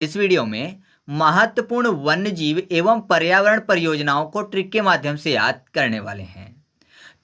इस वीडियो में महत्वपूर्ण वन्य जीव एवं पर्यावरण परियोजनाओं को ट्रिक के माध्यम से याद करने वाले हैं।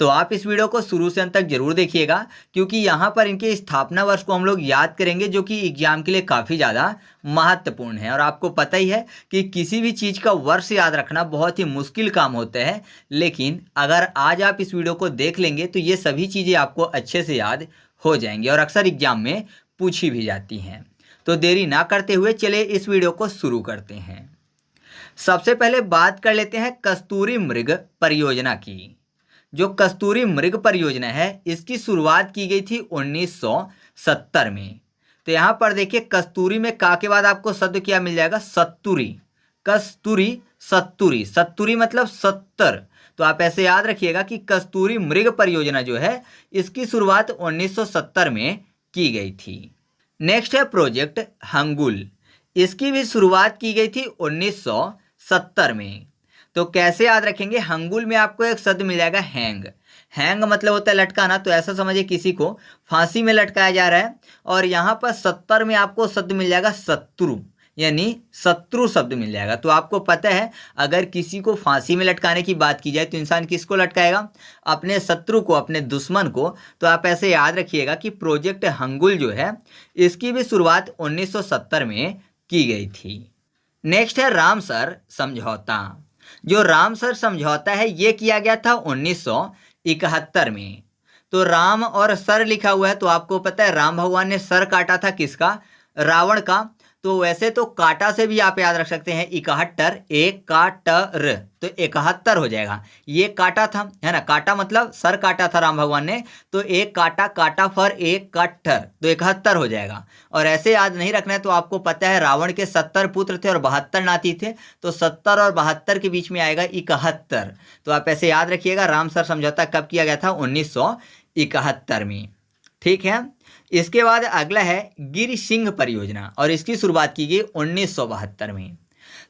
तो आप इस वीडियो को शुरू से अंत तक जरूर देखिएगा, क्योंकि यहाँ पर इनके स्थापना वर्ष को हम लोग याद करेंगे, जो कि एग्जाम के लिए काफ़ी ज़्यादा महत्वपूर्ण है। और आपको पता ही है कि किसी भी चीज़ का वर्ष याद रखना बहुत ही मुश्किल काम होता है, लेकिन अगर आज आप इस वीडियो को देख लेंगे तो ये सभी चीज़ें आपको अच्छे से याद हो जाएंगी और अक्सर एग्जाम में पूछी भी जाती हैं। तो देरी ना करते हुए चलिए इस वीडियो को शुरू करते हैं। सबसे पहले बात कर लेते हैं कस्तूरी मृग परियोजना की। जो कस्तूरी मृग परियोजना है, इसकी शुरुआत की गई थी 1970 में। तो यहाँ पर देखिए, कस्तूरी में का के बाद आपको शब्द क्या मिल जाएगा? सत्तूरी। कस्तूरी सत्तूरी, सत्तूरी मतलब 70। तो आप ऐसे याद रखिएगा कि कस्तूरी मृग परियोजना जो है, इसकी शुरुआत 1970 में की गई थी। नेक्स्ट है प्रोजेक्ट हंगुल। इसकी भी शुरुआत की गई थी 1970 में। तो कैसे याद रखेंगे? हंगुल में आपको एक शब्द मिल जाएगा हैंग। हैंग मतलब होता है लटकाना, तो ऐसा समझिए किसी को फांसी में लटकाया जा रहा है। और यहाँ पर 70 में आपको शब्द मिल जाएगा शत्रु, यानी शत्रु शब्द मिल जाएगा। तो आपको पता है, अगर किसी को फांसी में लटकाने की बात की जाए तो इंसान किसको लटकाएगा? अपने शत्रु को, अपने दुश्मन को। तो आप ऐसे याद रखिएगा कि प्रोजेक्ट हंगुल जो है, इसकी भी शुरुआत 1970 में की गई थी। नेक्स्ट है रामसर समझौता। जो रामसर समझौता है, ये किया गया था 1971 में। तो राम और सर लिखा हुआ है, तो आपको पता है राम भगवान ने सर काटा था किसका? रावण का। तो वैसे तो काटा से भी आप याद रख सकते हैं 71, एक काटर, तो 71 हो जाएगा। ये काटा था, है ना? काटा मतलब सर काटा था राम भगवान ने, तो एक काटा, काटा फॉर एक कट्टर, तो 71 हो जाएगा। और ऐसे याद नहीं रखना है, तो आपको पता है रावण के 70 पुत्र थे और 72 नाती थे, तो 70 और 72 के बीच में आएगा 71। तो आप ऐसे याद रखिएगा, रामसर समझौता कब किया गया था? 1971 में। ठीक है। इसके बाद अगला है गिर सिंह परियोजना, और इसकी शुरुआत की गई 1972 में।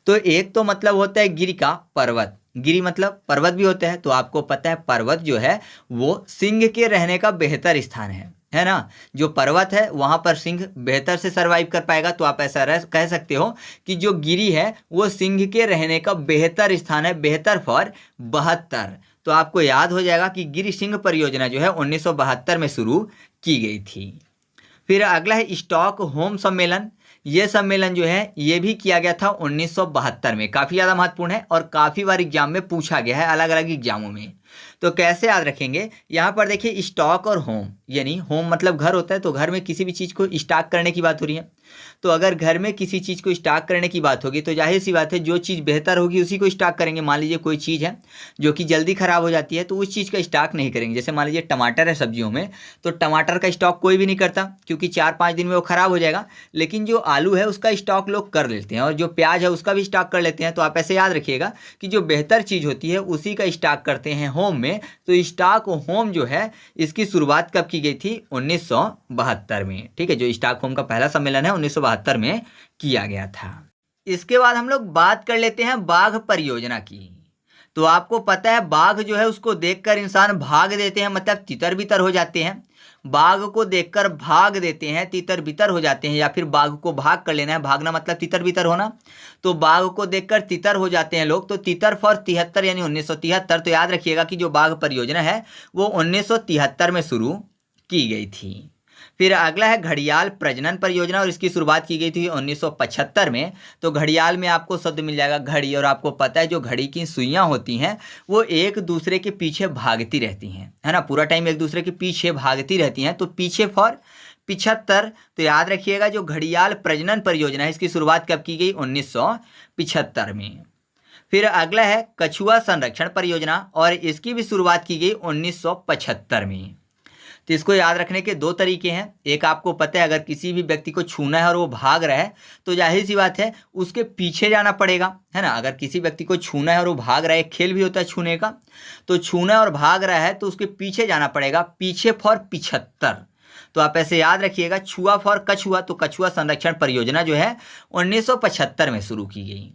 तो एक तो मतलब होता है गिर का पर्वत, गिरी मतलब पर्वत भी होता है। तो आपको पता है पर्वत जो है वो सिंह के रहने का बेहतर स्थान है ना? जो पर्वत है वहां पर सिंह बेहतर से सरवाइव कर पाएगा। तो आप ऐसा कह सकते हो कि जो गिरी है वो सिंह के रहने का बेहतर स्थान है, बेहतर फॉर 72। तो आपको याद हो जाएगा कि गिर सिंह परियोजना जो है 1972 में शुरू की गई थी। फिर अगला है स्टॉकहोम सम्मेलन। ये सम्मेलन जो है, ये भी किया गया था 1972 में। काफ़ी ज़्यादा महत्वपूर्ण है और काफ़ी बार एग्जाम में पूछा गया है, अलग अलग एग्जामों में। तो कैसे याद रखेंगे? यहाँ पर देखिए, स्टॉक और होम, यानी होम मतलब घर होता है, तो घर में किसी भी चीज़ को स्टॉक करने की बात हो रही है। तो अगर घर में किसी चीज़ को स्टॉक करने की बात होगी, तो जाहिर सी बात है जो चीज़ बेहतर होगी उसी को स्टॉक करेंगे। मान लीजिए कोई चीज़ है जो कि जल्दी ख़राब हो जाती है, तो उस चीज़ का स्टॉक नहीं करेंगे। जैसे मान लीजिए टमाटर है सब्जियों में, तो टमाटर का स्टॉक कोई भी नहीं करता, क्योंकि 4-5 दिन में वो ख़राब हो जाएगा। लेकिन जो आलू है उसका स्टॉक लोग कर लेते हैं, और जो प्याज है उसका भी स्टॉक कर लेते हैं। तो आप ऐसे याद रखिएगा कि जो बेहतर चीज़ होती है उसी का स्टॉक करते हैं होम में। तो स्टॉक होम जो है, इसकी शुरुआत कब की गई थी? 1972 में। ठीक है, जो स्टॉक होम का पहला सम्मेलन है 1972 में किया गया था। इसके बाद हम लोग बात कर लेते हैं बाघ परियोजना की। तो आपको पता है बाघ जो है उसको देखकर इंसान भाग देते हैं, मतलब तितर बितर हो जाते हैं। बाघ को देखकर भाग देते हैं, तितर बितर हो जाते हैं, या फिर बाघ को भाग कर लेना है। भागना मतलब तितर बितर होना। तो बाघ को देखकर तितर हो जाते हैं लोग, तो तितर फॉर 73, यानी 1973। तो याद रखिएगा कि जो बाघ परियोजना है वो 1973 में शुरू की गई थी। फिर अगला है घड़ियाल प्रजनन परियोजना, और इसकी शुरुआत की गई थी 1975 में। तो घड़ियाल में आपको शब्द मिल जाएगा घड़ी, और आपको पता है जो घड़ी की सुइयां होती हैं वो एक दूसरे के पीछे भागती रहती हैं, है ना? पूरा टाइम एक दूसरे के पीछे भागती रहती हैं, तो पीछे फॉर 75। तो याद रखिएगा जो घड़ियाल प्रजनन परियोजना है, इसकी शुरुआत कब की गई? 1975 में। फिर अगला है कछुआ संरक्षण परियोजना, और इसकी भी शुरुआत की गई 1975 में। तो इसको याद रखने के दो तरीके हैं। एक, आपको पता है अगर किसी भी व्यक्ति को छूना है और वो भाग रहा है, तो जाहिर सी बात है उसके पीछे जाना पड़ेगा, है ना? अगर किसी व्यक्ति को छूना है और वो भाग रहा है, खेल भी होता है छूने का, तो छूना और भाग रहा है तो उसके पीछे जाना पड़ेगा, पीछे फॉर 75। तो आप ऐसे याद रखिएगा, छुआ फॉर कछुआ। तो कछुआ संरक्षण परियोजना जो है 1975 में शुरू की गई।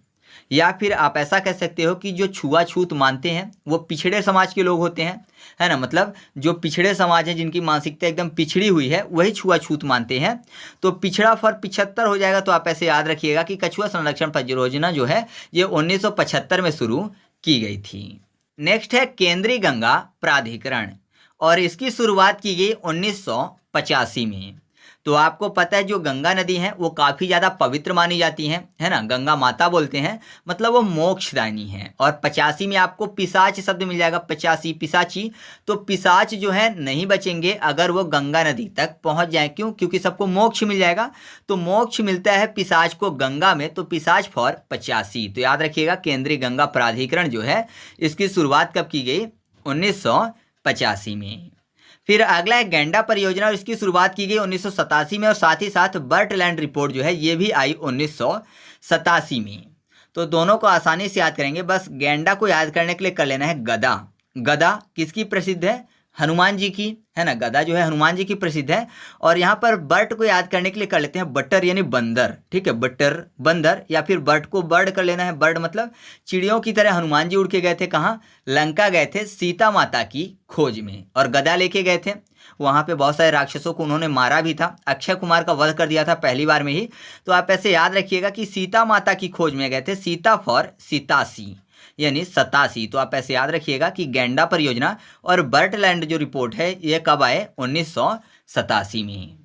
या फिर आप ऐसा कह सकते हो कि जो छुआछूत मानते हैं वो पिछड़े समाज के लोग होते हैं, है ना। मतलब जो पिछड़े समाज है, जिनकी मानसिकता एकदम पिछड़ी हुई है, वही छुआछूत मानते हैं। तो पिछड़ा फॉर 75 हो जाएगा। तो आप ऐसे याद रखिएगा कि कछुआ संरक्षण परियोजना जो है ये 1975 में शुरू की गई थी। नेक्स्ट है केंद्रीय गंगा प्राधिकरण, और इसकी शुरुआत की गई 1985 में। तो आपको पता है जो गंगा नदी है वो काफ़ी ज़्यादा पवित्र मानी जाती है ना। गंगा माता बोलते हैं, मतलब वो मोक्षदायिनी है। और 85 में आपको पिशाच शब्द मिल जाएगा, 85 पिशाची। तो पिशाच जो है नहीं बचेंगे अगर वो गंगा नदी तक पहुंच जाए। क्यों? क्योंकि सबको मोक्ष मिल जाएगा। तो मोक्ष मिलता है पिशाच को गंगा में, तो पिशाच फॉर 85। तो याद रखिएगा केंद्रीय गंगा प्राधिकरण जो है इसकी शुरुआत कब की गई? 1985 में। फिर अगला है गैंडा परियोजना, और इसकी शुरुआत की गई 1987 में, और साथ ही साथ बर्टलैंड रिपोर्ट जो है ये भी आई 1987 में। तो दोनों को आसानी से याद करेंगे, बस गैंडा को याद करने के लिए कर लेना है गदा। गदा किसकी प्रसिद्ध है? हनुमान जी की, है ना। गदा जो है हनुमान जी की प्रसिद्ध है। और यहाँ पर बर्ट को याद करने के लिए कर लेते हैं बटर यानी बंदर, ठीक है। बटर बंदर, या फिर बर्ट को बर्ड कर लेना है। बर्ड मतलब चिड़ियों की तरह हनुमान जी उड़ के गए थे कहाँ? लंका गए थे सीता माता की खोज में, और गदा लेके गए थे। वहाँ पे बहुत सारे राक्षसों को उन्होंने मारा भी था। अक्षय कुमार का वध कर दिया था पहली बार में ही। तो आप ऐसे याद रखिएगा कि सीता माता की खोज में गए थे। सीता फॉर 87 यानी 87। तो आप ऐसे याद रखिएगा कि गैंडा परियोजना और बर्टलैंड जो रिपोर्ट है ये कब आए? 1987 में।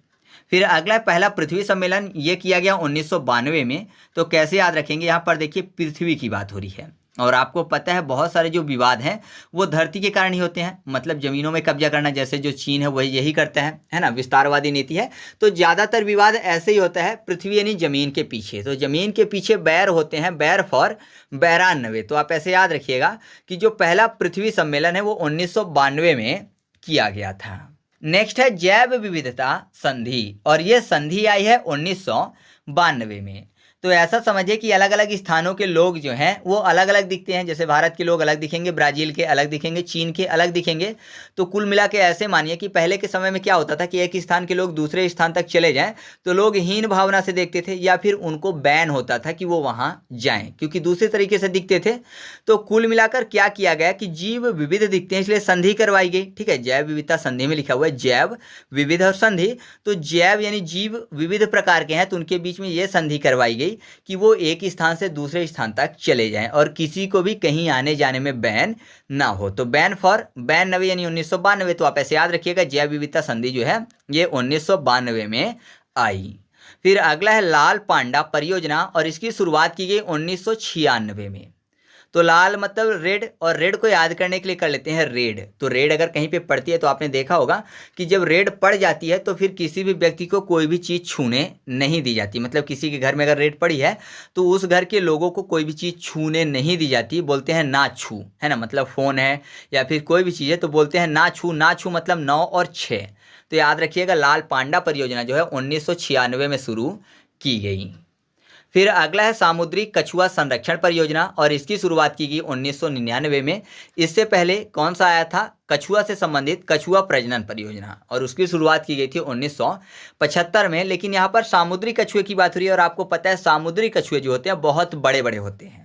फिर अगला पहला पृथ्वी सम्मेलन ये किया गया 1992 में। तो कैसे याद रखेंगे? यहाँ पर देखिए पृथ्वी की बात हो रही है, और आपको पता है बहुत सारे जो विवाद हैं वो धरती के कारण ही होते हैं। मतलब जमीनों में कब्जा करना, जैसे जो चीन है वही यही करता है ना। विस्तारवादी नीति है। तो ज़्यादातर विवाद ऐसे ही होता है पृथ्वी यानी जमीन के पीछे। तो जमीन के पीछे बैर होते हैं, बैर फॉर 92। तो आप ऐसे याद रखिएगा कि जो पहला पृथ्वी सम्मेलन है वो 1992 में किया गया था। नेक्स्ट है जैव विविधता संधि, और ये संधि आई है 1992 में। तो ऐसा समझिए कि अलग अलग स्थानों के लोग जो हैं वो अलग अलग दिखते हैं। जैसे भारत के लोग अलग दिखेंगे, ब्राज़ील के अलग दिखेंगे, चीन के अलग दिखेंगे। तो कुल मिला के ऐसे मानिए कि पहले के समय में क्या होता था कि एक स्थान के लोग दूसरे स्थान तक चले जाएं तो लोग हीन भावना से देखते थे, या फिर उनको बैन होता था कि वो वहाँ जाएं क्योंकि दूसरे तरीके से दिखते थे। तो कुल मिलाकर क्या किया गया कि जीव विविध दिखते हैं इसलिए संधि करवाई गई, ठीक है। जैव विविधता संधि में लिखा हुआ है जैव विविध और संधि। तो जैव यानी जीव विविध प्रकार के हैं, तो उनके बीच में ये संधि करवाई गई कि वो एक स्थान से दूसरे स्थान तक चले जाएं और किसी को भी कहीं आने जाने में बैन ना हो। तो बैन फॉर 92 यानी 1992। तो आप ऐसे याद रखिएगा जैव विविधता संधि जो है ये 1992 में आई। फिर अगला है लाल पांडा परियोजना, और इसकी शुरुआत की गई 1996 में। तो लाल मतलब रेड, और रेड को याद करने के लिए कर लेते हैं रेड। तो रेड अगर कहीं पे पड़ती है तो आपने देखा होगा कि जब रेड पड़ जाती है तो फिर किसी भी व्यक्ति को कोई भी चीज़ छूने नहीं दी जाती। मतलब किसी के घर में अगर रेड पड़ी है तो उस घर के लोगों को कोई भी चीज़ छूने नहीं दी जाती, बोलते हैं ना छू, है ना। मतलब फ़ोन है या फिर कोई भी चीज़ है तो बोलते हैं ना छू। ना छू मतलब 9 और 6। तो याद रखिएगा लाल पांडा परियोजना जो है 1996 में शुरू की गई। फिर अगला है सामुद्रिक कछुआ संरक्षण परियोजना, और इसकी शुरुआत की गई 1999 में। इससे पहले कौन सा आया था? कछुआ से संबंधित कछुआ प्रजनन परियोजना, और उसकी शुरुआत की गई थी 1975 में। लेकिन यहाँ पर सामुद्रिक कछुए की बात हो रही है, और आपको पता है सामुद्रिक कछुए जो होते हैं बहुत बड़े बड़े होते हैं,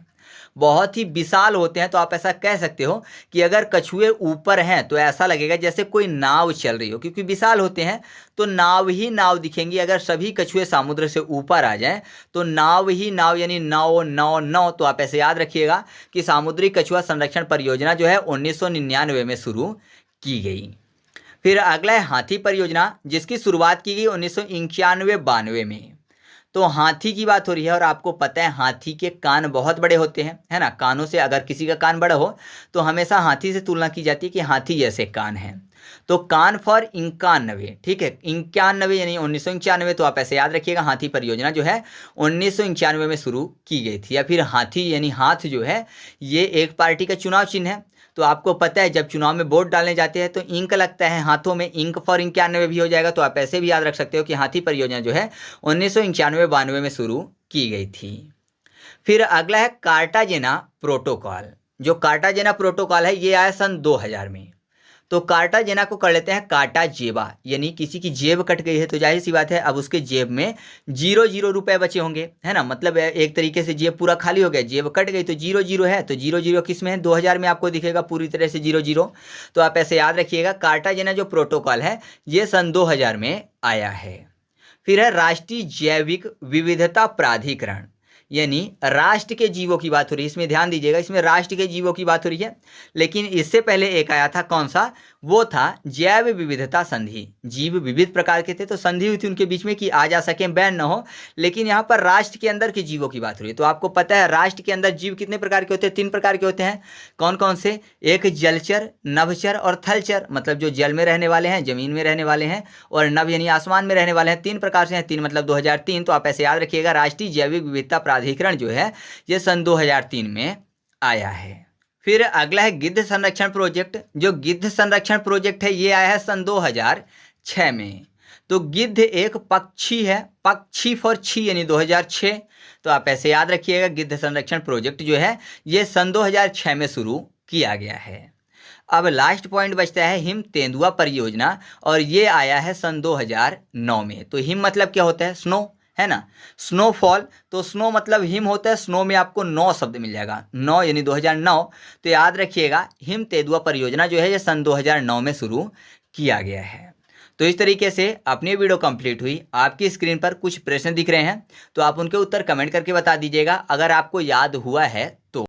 बहुत ही विशाल होते हैं। तो आप ऐसा कह सकते हो कि अगर कछुए ऊपर हैं तो ऐसा लगेगा जैसे कोई नाव चल रही हो, क्योंकि विशाल होते हैं तो नाव ही नाव दिखेंगी। अगर सभी कछुए समुद्र से ऊपर आ जाएं तो नाव ही नाव यानी 9 9 9। तो आप ऐसे याद रखिएगा कि सामुद्रिक कछुआ संरक्षण परियोजना जो है 1999 में शुरू की गई। फिर अगला है हाथी परियोजना, जिसकी शुरुआत की गई 1991-92 में। तो हाथी की बात हो रही है, और आपको पता है हाथी के कान बहुत बड़े होते हैं, है ना। कानों से अगर किसी का कान बड़ा हो तो हमेशा हाथी से तुलना की जाती है कि हाथी जैसे कान हैं। तो कान फॉर 91, ठीक है। 91 यानी 1991। तो आप ऐसे याद रखिएगा हाथी परियोजना जो है 1991 में शुरू की गई थी। या फिर हाथी यानी हाथ जो है ये एक पार्टी का चुनाव चिन्ह है। तो आपको पता है जब चुनाव में वोट डालने जाते हैं तो इंक लगता है हाथों में, इंक फॉर 91 भी हो जाएगा। तो आप ऐसे भी याद रख सकते हो कि हाथी परियोजना जो है 1991-92 में शुरू की गई थी। फिर अगला है कार्टाजेना प्रोटोकॉल। जो कार्टाजेना प्रोटोकॉल है ये आया सन 2000 में। तो कार्टाजेना को कर लेते हैं काटाजेबा, यानी किसी की जेब कट गई है तो जाहिर सी बात है अब उसके जेब में 0 रुपए बचे होंगे, है ना। मतलब एक तरीके से जेब पूरा खाली हो गया, जेब कट गई तो 0 है, तो 0 किस में है, 2000 में आपको दिखेगा पूरी तरह से 0। तो आप ऐसे याद रखिएगा, कार्टाजेना जो प्रोटोकॉल है ये सन 2000 में आया है। फिर है राष्ट्रीय जैविक विविधता प्राधिकरण, यानी राष्ट्र के जीवों की बात हो रही है, इसमें ध्यान दीजिएगा, इसमें राष्ट्र के जीवों की बात हो रही है। लेकिन इससे पहले एक आया था, कौन सा, वो था जैव विविधता संधि। जीव विविध प्रकार के थे तो संधि हुई थी उनके बीच में कि आ जा सके, बैन न हो। लेकिन यहाँ पर राष्ट्र के अंदर के जीवों की बात हो रही है। तो आपको पता है राष्ट्र के अंदर जीव कितने प्रकार के होते हैं, 3 प्रकार के होते हैं। कौन कौन से, एक जलचर, नभचर और थलचर, मतलब जो जल में रहने वाले हैं, जमीन में रहने वाले हैं, और नभ यानी आसमान में रहने वाले हैं। 3 प्रकार से हैं, 3 मतलब 2003। तो आप ऐसे याद रखिएगा, राष्ट्रीय जैविक विविधता प्राधिकरण जो है ये सन 2003 में आया है। फिर अगला है गिद्ध संरक्षण प्रोजेक्ट। जो गिद्ध संरक्षण प्रोजेक्ट है ये आया है सन 2006 में। तो गिद्ध एक पक्षी है, पक्षी फॉर छी यानी 2006। तो आप ऐसे याद रखिएगा, गिद्ध संरक्षण प्रोजेक्ट जो है ये सन 2006 में शुरू किया गया है। अब लास्ट पॉइंट बचता है हिम तेंदुआ परियोजना, और ये आया है सन 2009 में। तो हिम मतलब क्या होता है, स्नो, है ना, स्नोफॉल। तो स्नो मतलब हिम होता है, स्नो में आपको 9 शब्द मिल जाएगा, 9 यानी 2009। तो याद रखिएगा, हिम तेंदुआ परियोजना जो है ये सन 2009 में शुरू किया गया है। तो इस तरीके से अपनी वीडियो कंप्लीट हुई। आपकी स्क्रीन पर कुछ प्रश्न दिख रहे हैं तो आप उनके उत्तर कमेंट करके बता दीजिएगा, अगर आपको याद हुआ है तो।